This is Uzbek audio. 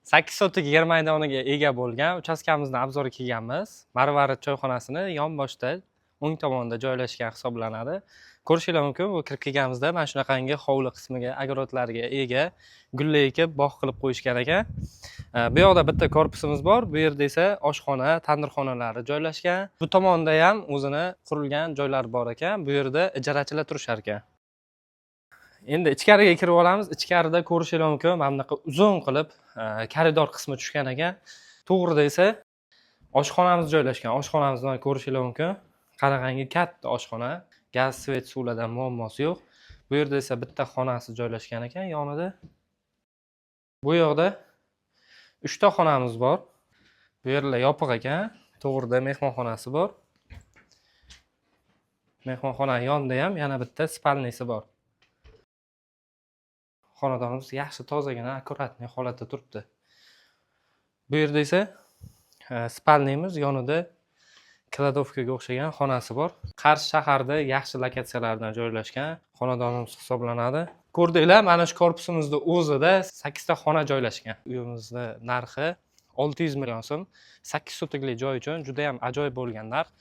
8 sotik yer maydoniga ega bo'lgan uchastkamizni obzori kelganmiz. Marvarid choyxonasini yonboshda o'ng tomonda joylashgan hisoblanadi. Ko'rishingiz mumkin, bu kirib kelganimizda mana shunaqangi hovli qismiga, огородlarga ega gullar ekib, bog' qilib qo'yishgan ekan. Bu yoqda bitta korpusimiz bor, bu yerda esa oshxona, tandirxonalari joylashgan. Bu tomonda ham o'zini qurilgan joylar bor ekan. Bu yerda ijarachilar turishar ekan. Endi ichkariga kirib olamiz. Ichkarida ko'rishingiz mumkin, mana bunaqa uzun qilib koridor qismi tushgan ekan. To'g'rida esa oshxonamiz joylashgan. Oshxonamizni ko'rishingiz mumkin. Qanaqangi katta oshxona. Gaz, svet, suvlardan muammosi yo'q. Bu yerda esa bitta xonasi joylashgan ekan yonida. Bu yoqda 3 ta xonamiz bor. Bu yerlar yopiq ekan. To'g'rida mehmonxonasi bor. Mehmonxonaning yonida ham yana bitta spalnisi bor. Xonadonimiz yaxshi, tozagina, akkuratniy holatda turibdi. Bu yerda esa spalnimiz yonida kladovkaga o'xshagan xonasi bor. Qarshi shaharda yaxshi lokatsiyalardan joylashgan xonadonimiz hisoblanadi. Ko'rdinglar, mana shu korpusimizda o'zida 8 ta xona joylashgan. Uyimizning narxi 600 million so'm. 8 sotikli joy uchun juda ham ajoyib bo'lgan narx.